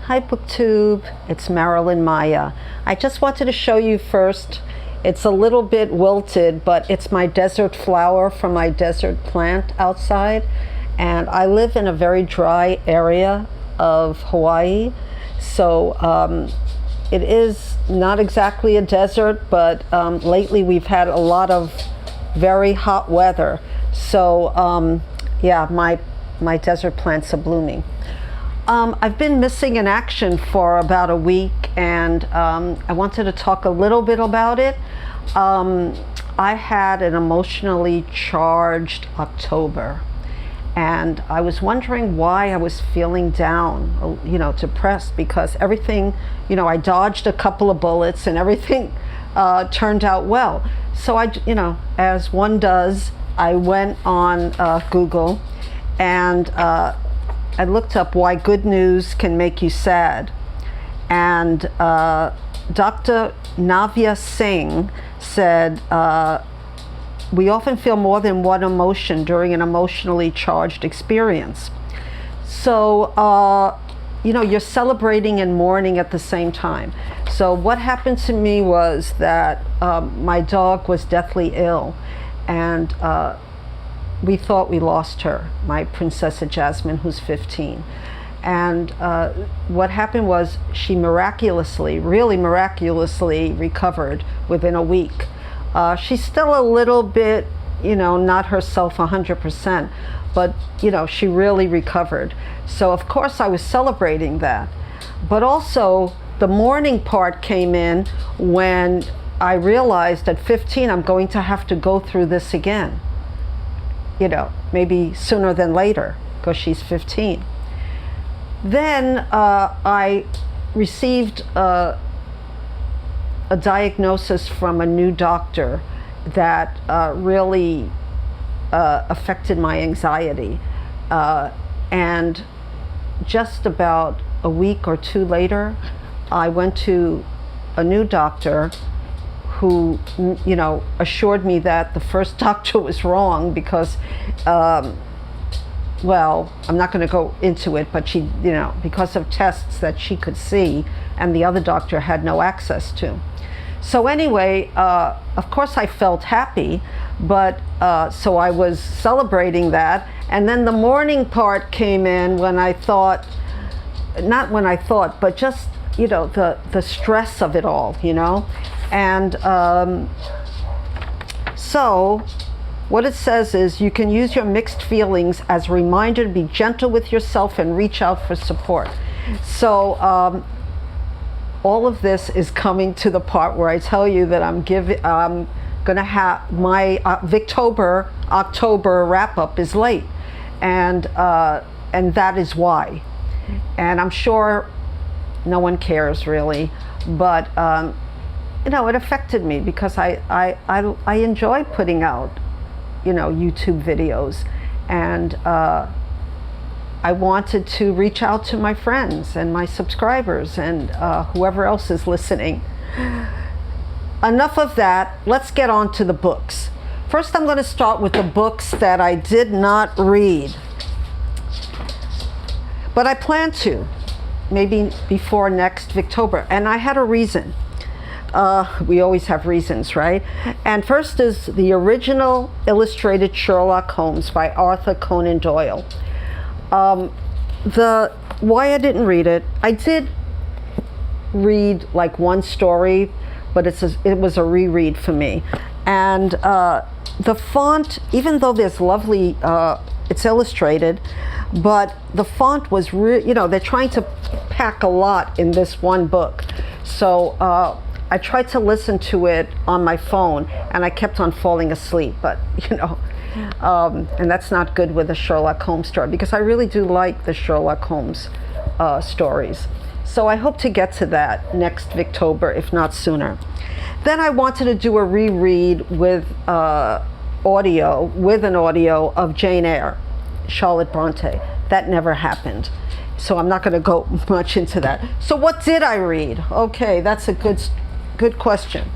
Hi Booktube, it's Marilyn Maya. I just wanted to show you first, it's a little bit wilted, but it's my desert flower from my desert plant outside. And I live in a very dry area of Hawaii, so it is not exactly a desert, but lately we've had a lot of very hot weather. So yeah, my desert plants are blooming. I've been missing in action for about a week, and I wanted to talk a little bit about it. I had an emotionally charged October, and I was wondering why I was feeling down, depressed, because everything, I dodged a couple of bullets and everything turned out well. So as one does, I went on Google and I looked up why good news can make you sad. And Dr. Navya Singh said, we often feel more than one emotion during an emotionally charged experience. So, you're celebrating and mourning at the same time. So what happened to me was that my dog was deathly ill, and we thought we lost her, my Princessa Jasmine, who's 15. And what happened was she really miraculously recovered within a week. She's still a little bit, not herself 100%, but, she really recovered. So of course I was celebrating that. But also the mourning part came in when I realized at 15 I'm going to have to go through this again. Maybe sooner than later, because she's 15. Then I received a diagnosis from a new doctor that really affected my anxiety. And just about a week or two later, I went to a new doctor who, assured me that the first doctor was wrong because, well, I'm not going to go into it, but she, because of tests that she could see and the other doctor had no access to. So anyway, of course I felt happy, but so I was celebrating that. And then the mourning part came in when I thought, but just, the stress of it all, And so what it says is you can use your mixed feelings as a reminder to be gentle with yourself and reach out for support. So all of this is coming to the part where I tell you that I'm going to have my October wrap up is late, and that is why. And I'm sure no one cares really, but it affected me because I enjoy putting out, YouTube videos, and I wanted to reach out to my friends and my subscribers and whoever else is listening. Enough of that. Let's get on to the books. First, I'm going to start with the books that I did not read, but I plan to, maybe before next Victober, and I had a reason. We always have reasons, right? And first is the original illustrated Sherlock Holmes by Arthur Conan Doyle. Why I didn't read it, I did read like one story, but it was a reread for me. And the font, even though there's lovely, it's illustrated, but the font was they're trying to pack a lot in this one book. So I tried to listen to it on my phone and I kept on falling asleep, but and that's not good with a Sherlock Holmes story, because I really do like the Sherlock Holmes stories. So I hope to get to that next Victober, if not sooner. Then I wanted to do a reread with an audio of Jane Eyre, Charlotte Bronte. That never happened. So I'm not going to go much into that. So what did I read? Okay, that's a good question.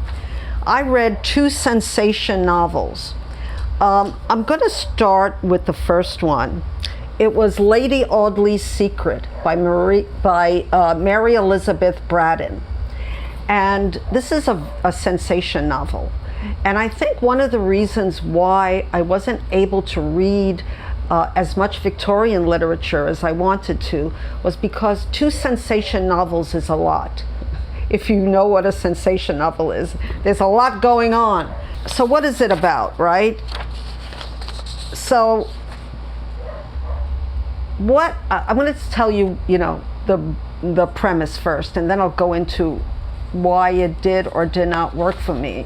I read 2 sensation novels. I'm going to start with the first one. It was Lady Audley's Secret by Mary Elizabeth Bradden. And this is a sensation novel. And I think one of the reasons why I wasn't able to read as much Victorian literature as I wanted to was because 2 sensation novels is a lot. If you know what a sensation novel is, there's a lot going on. So what is it about, right? So what I'm going to tell you, the premise first, and then I'll go into why it did or did not work for me.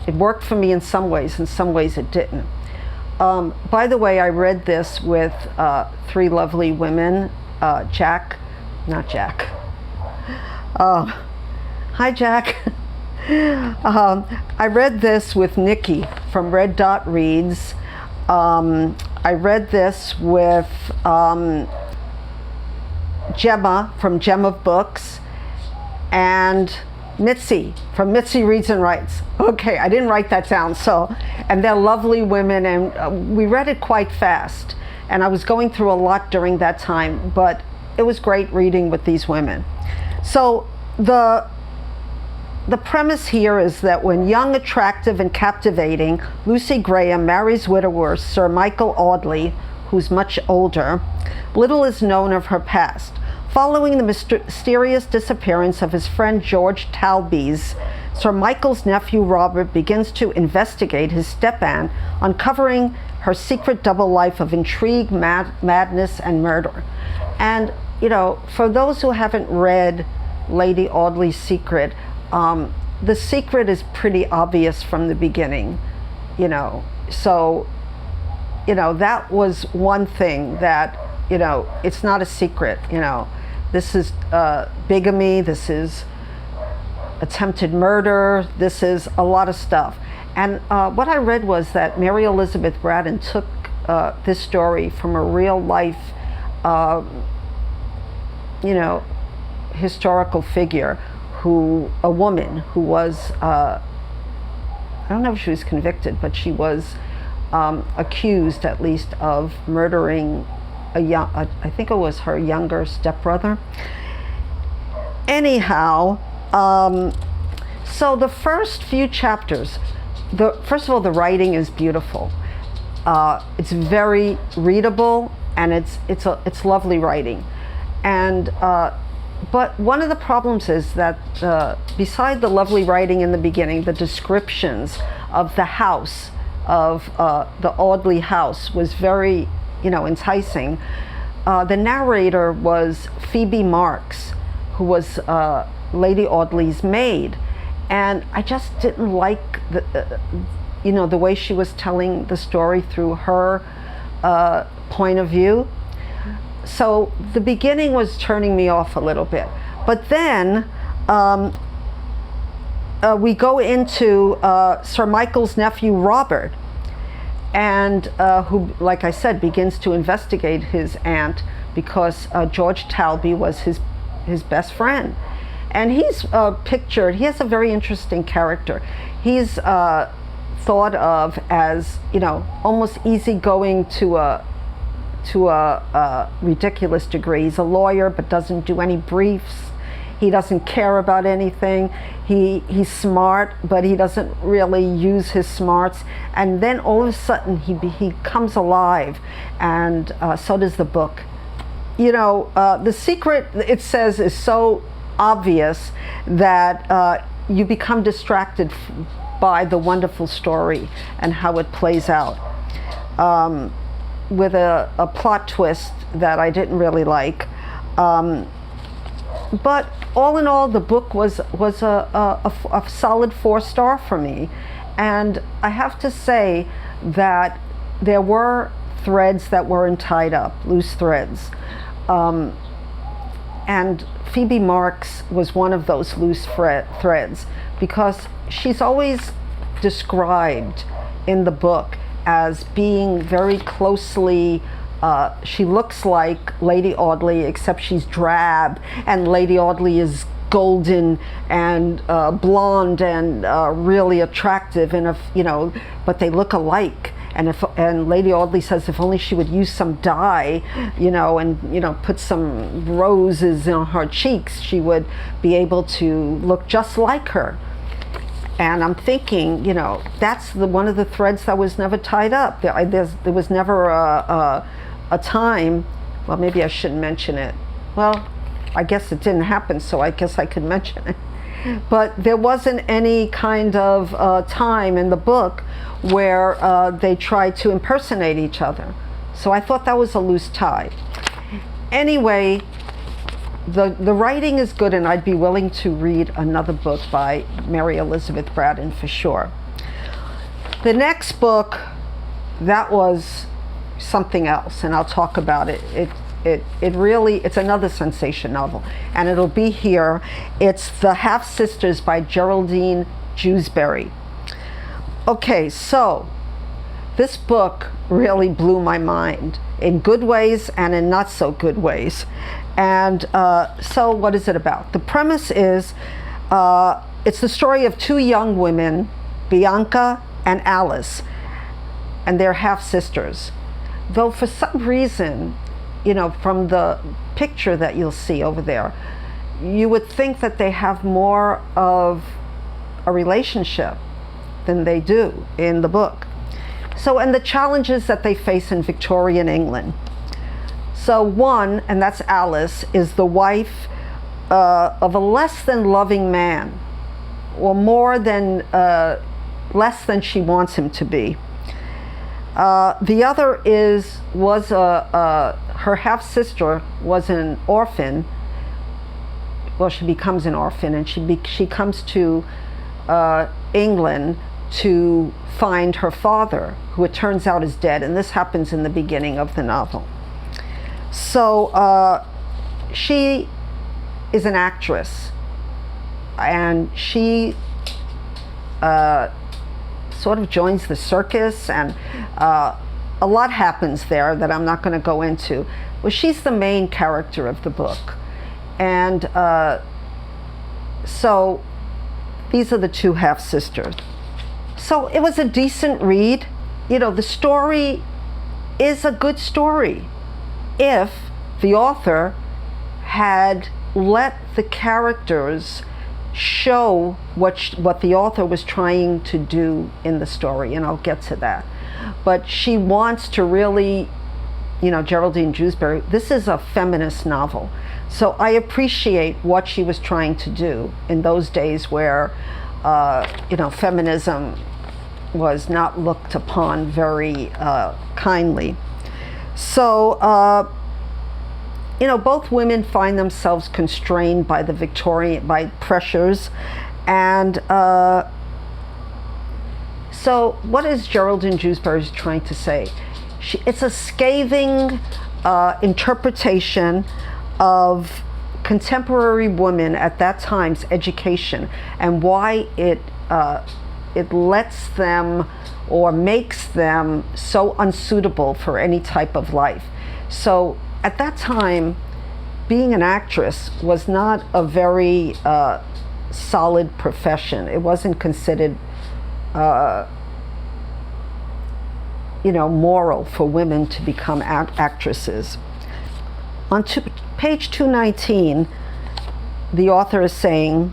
It worked for me in some ways it didn't. By the way, I read this with 3 lovely women. Hi Jack. I read this with Nikki from Red Dot Reads. I read this with Gemma from Gemma Books, and Mitzi from Mitzi Reads and Writes. Okay, I didn't write that down. And they're lovely women, and we read it quite fast. And I was going through a lot during that time, but it was great reading with these women. So the premise here is that when young, attractive, and captivating Lucy Graham marries widower Sir Michael Audley, who's much older, little is known of her past. Following the mysterious disappearance of his friend George Talby's, Sir Michael's nephew Robert begins to investigate his step-aunt, uncovering her secret double life of intrigue, madness, and murder. And, for those who haven't read Lady Audley's Secret, the secret is pretty obvious from the beginning, So, that was one thing that, it's not a secret, This is bigamy, this is attempted murder, this is a lot of stuff. And what I read was that Mary Elizabeth Bradden took this story from a real life, historical figure, a woman who was, I don't know if she was convicted, but she was accused at least of murdering I think it was her younger stepbrother. Anyhow, so the first few chapters, first of all, the writing is beautiful. It's very readable, and it's lovely writing. And but one of the problems is that beside the lovely writing in the beginning, the descriptions of the house, of the Audley house, was very enticing. The narrator was Phoebe Marks, who was Lady Audley's maid, and I just didn't like the way she was telling the story through her point of view. So the beginning was turning me off a little bit, but then we go into Sir Michael's nephew Robert, and who, like I said, begins to investigate his aunt because George Talby was his best friend. And he's pictured, he has a very interesting character. He's thought of as, almost easygoing to a ridiculous degree. He's a lawyer but doesn't do any briefs. He doesn't care about anything. He's smart, but he doesn't really use his smarts. And then all of a sudden he comes alive, and so does the book. The secret, it says, is so obvious that you become distracted by the wonderful story and how it plays out, with a plot twist that I didn't really like. But all in all, the book was a solid 4-star for me. And I have to say that there were threads that weren't tied up, loose threads. And Phoebe Marks was one of those loose threads, because she's always described in the book as being very closely, she looks like Lady Audley, except she's drab, and Lady Audley is golden and blonde and really attractive, and but they look alike. and Lady Audley says if only she would use some dye, and put some roses on her cheeks, she would be able to look just like her. And I'm thinking, that's one of the threads that was never tied up. There was never a time. Well, maybe I shouldn't mention it. Well, I guess it didn't happen, so I guess I could mention it. But there wasn't any kind of time in the book where they tried to impersonate each other. So I thought that was a loose tie. Anyway, the writing is good, and I'd be willing to read another book by Mary Elizabeth Bradden for sure. The next book, that was something else, and I'll talk about it. It's another sensation novel, and it'll be here. It's The Half-Sisters by Geraldine Jewsbury. Okay, so this book really blew my mind in good ways and in not so good ways. And so what is it about? The premise is it's the story of two young women, Bianca and Alice, and they're half-sisters. Though for some reason, from the picture that you'll see over there, you would think that they have more of a relationship than they do in the book. So, and the challenges that they face in Victorian England. So one, and that's Alice, is the wife of a less than loving man, or less than she wants him to be. The other was her half-sister was an orphan. Well, she becomes an orphan, and she comes to England to find her father, who it turns out is dead, and this happens in the beginning of the novel. So she is an actress, and she sort of joins the circus, and a lot happens there that I'm not going to go into. Well, she's the main character of the book, and so these are the two half-sisters. So it was a decent read. The story is a good story if the author had let the characters show what the author was trying to do in the story, and I'll get to that. But she wants to really, Geraldine Jewsbury, this is a feminist novel. So I appreciate what she was trying to do in those days where, feminism was not looked upon very kindly. So, both women find themselves constrained by by pressures, and so what is Geraldine Jewsbury trying to say? It's a scathing interpretation of contemporary women at that time's education, and why it lets them or makes them so unsuitable for any type of life. So at that time, being an actress was not a very solid profession. It wasn't considered moral for women to become actresses. On page 219, the author is saying,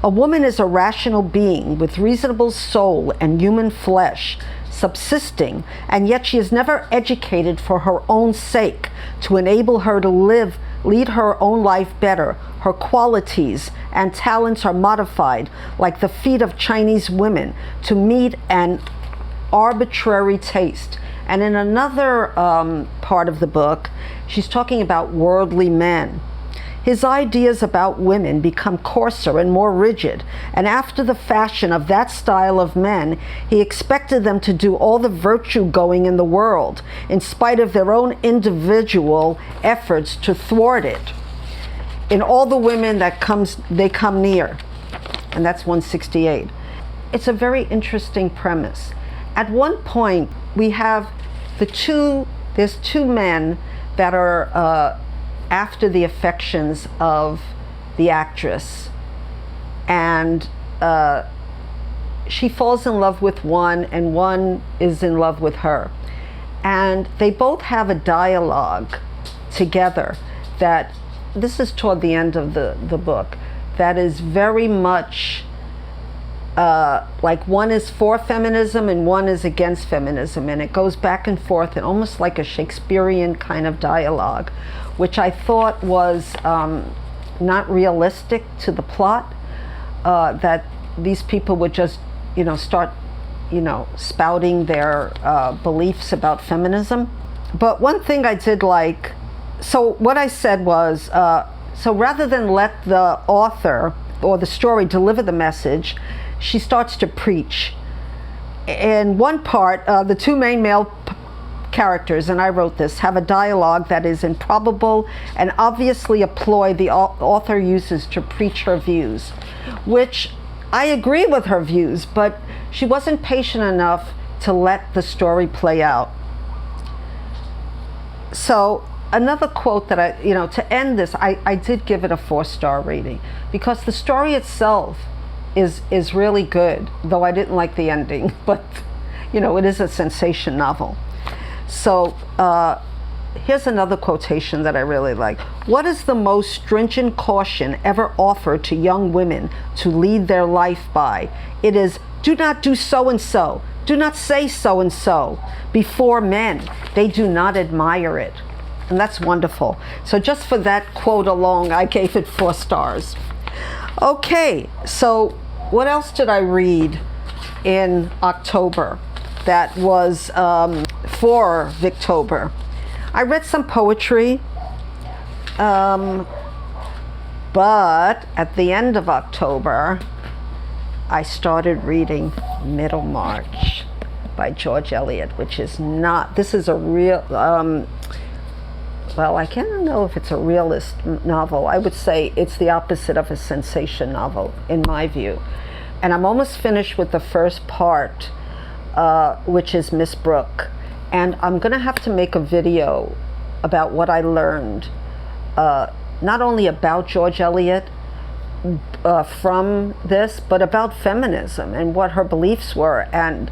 "A woman is a rational being with reasonable soul and human flesh, subsisting, and yet she is never educated for her own sake, to enable her to lead her own life better. Her qualities and talents are modified, like the feet of Chinese women, to meet an arbitrary taste." And in another part of the book, she's talking about worldly men. His ideas about women become coarser and more rigid, and after the fashion of that style of men, he expected them to do all the virtue going in the world, in spite of their own individual efforts to thwart it. In all the women they come near. And that's 168. It's a very interesting premise. At one point, we have there's two men that are after the affections of the actress, and she falls in love with one and one is in love with her. And they both have a dialogue together that, this is toward the end of the book, that is very much like one is for feminism and one is against feminism, and it goes back and forth and almost like a Shakespearean kind of dialogue, which I thought was not realistic to the plot, that these people would just start spouting their beliefs about feminism. But one thing I did like, so what I said was, so rather than let the author or the story deliver the message, she starts to preach. In one part, the two main male characters, and I wrote this, have a dialogue that is improbable and obviously a ploy the author uses to preach her views, which I agree with her views, but she wasn't patient enough to let the story play out. So another quote that to end this, I did give it a 4-star rating because the story itself is really good, though I didn't like the ending, but it is a sensation novel. So here's another quotation that I really like. What is the most stringent caution ever offered to young women to lead their life by? It is, do not do so and so. Do not say so and so before men. They do not admire it. And that's wonderful. So just for that quote alone, I gave it 4 stars. Okay, so what else did I read in October that was for Victober? I read some poetry, but at the end of October, I started reading Middlemarch by George Eliot, which is not, this is a real, well, I can't know if it's a realist novel. I would say it's the opposite of a sensation novel, in my view. And I'm almost finished with the first part, which is Miss Brooke. And I'm going to have to make a video about what I learned, not only about George Eliot from this, but about feminism and what her beliefs were, and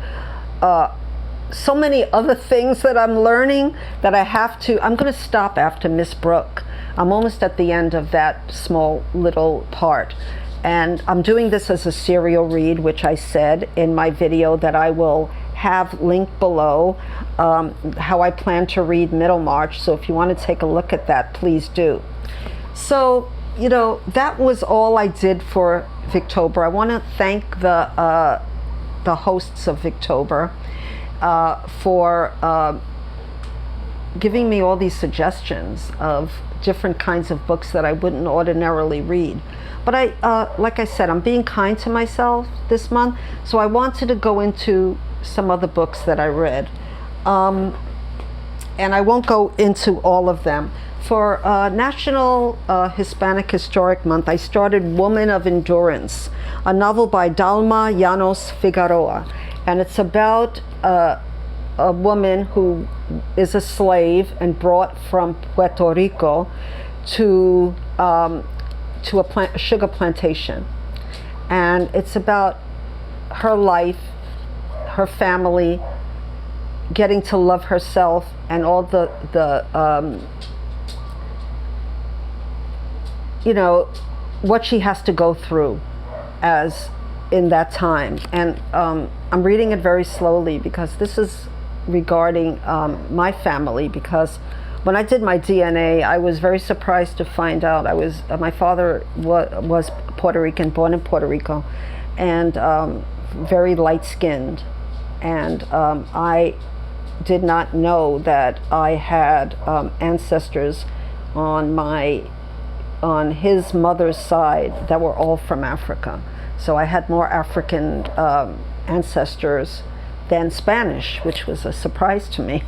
so many other things that I'm learning that I'm going to stop after Miss Brooke. I'm almost at the end of that small little part. And I'm doing this as a serial read, which I said in my video that I will have linked below, how I plan to read Middlemarch. So if you want to take a look at that, please do. So, that was all I did for Victober. I want to thank the hosts of Victober for giving me all these suggestions of different kinds of books that I wouldn't ordinarily read. But like I said, I'm being kind to myself this month, so I wanted to go into some other books that I read. And I won't go into all of them. For National Hispanic Historic Month, I started Woman of Endurance, a novel by Dahlma, Llanos, Figueroa. And it's about a woman who is a slave and brought from Puerto Rico to a sugar plantation. And it's about her life, her family, getting to love herself, and all the what she has to go through as in that time. And I'm reading it very slowly because this is regarding my family, because when I did my DNA, I was very surprised to find out my father was Puerto Rican, born in Puerto Rico, and very light-skinned, and I did not know that I had ancestors on his mother's side that were all from Africa. So I had more African ancestors than Spanish, which was a surprise to me.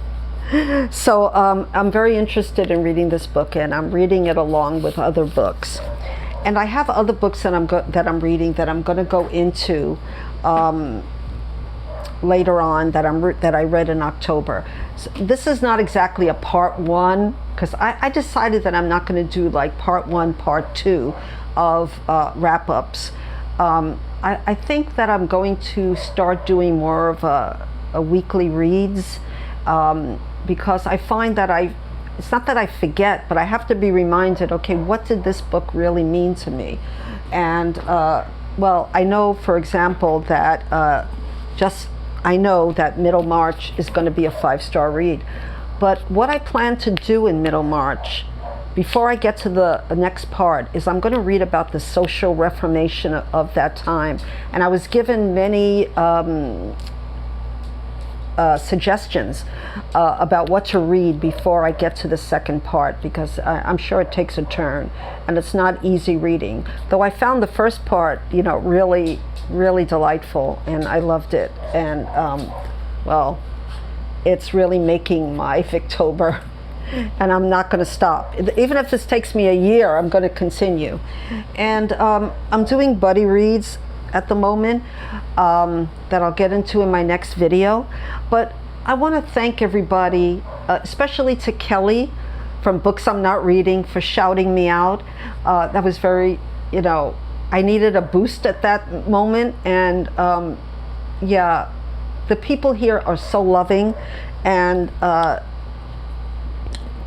So I'm very interested in reading this book, and I'm reading it along with other books. And I have other books that I'm reading that I'm going to go into later on that I read in October. So this is not exactly a part 1, because I decided that I'm not going to do like part 1, part 2 of wrap-ups. I think that I'm going to start doing more of a weekly reads, because I find that it's not that I forget, but I have to be reminded, okay, what did this book really mean to me? And well, I know, for example, that I know that Middlemarch is going to be a 5-star read. But what I plan to do in Middlemarch, before I get to the next part, is I'm going to read about the social reformation of that time. And I was given many suggestions about what to read before I get to the second part, because I'm sure it takes a turn and it's not easy reading. Though I found the first part, you know, really, really delightful, and I loved it. And well, it's really making my Victober, and I'm not going to stop. Even if this takes me a year, I'm going to continue. And I'm doing buddy reads at the moment that I'll get into in my next video. But I want to thank everybody, especially to Kelly from Books I'm Not Reading, for shouting me out. That was very, you know, I needed a boost at that moment. And yeah, the people here are so loving, and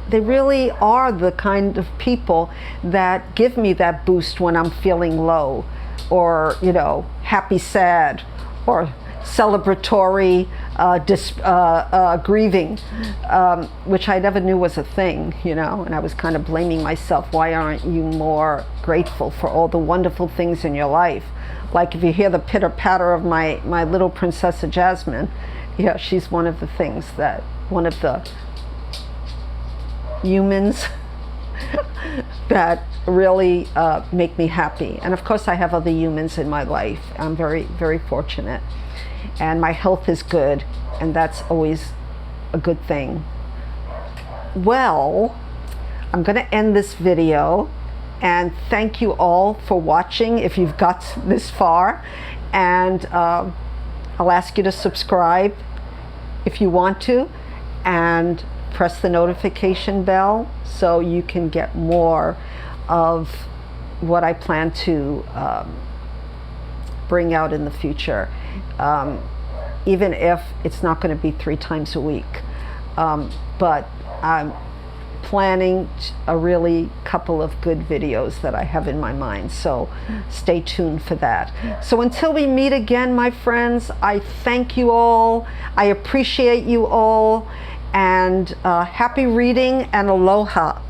they really are the kind of people that give me that boost when I'm feeling low, or, you know, happy, sad, or celebratory, grieving, which I never knew was a thing, you know. And I was kind of blaming myself, why aren't you more grateful for all the wonderful things in your life? Like, if you hear the pitter-patter of my little Princessa Jasmine, yeah, she's one of the things that, one of the humans that really make me happy. And of course I have other humans in my life. I'm very, very fortunate, and my health is good, and that's always a good thing. Well, I'm going to end this video, and thank you all for watching if you've got this far. And I'll ask you to subscribe if you want to, and press the notification bell so you can get more of what I plan to bring out in the future, even if it's not going to be 3 times a week. But I'm planning a really couple of good videos that I have in my mind, so stay tuned for that. So until we meet again, my friends, I thank you all, I appreciate you all, and happy reading, and aloha.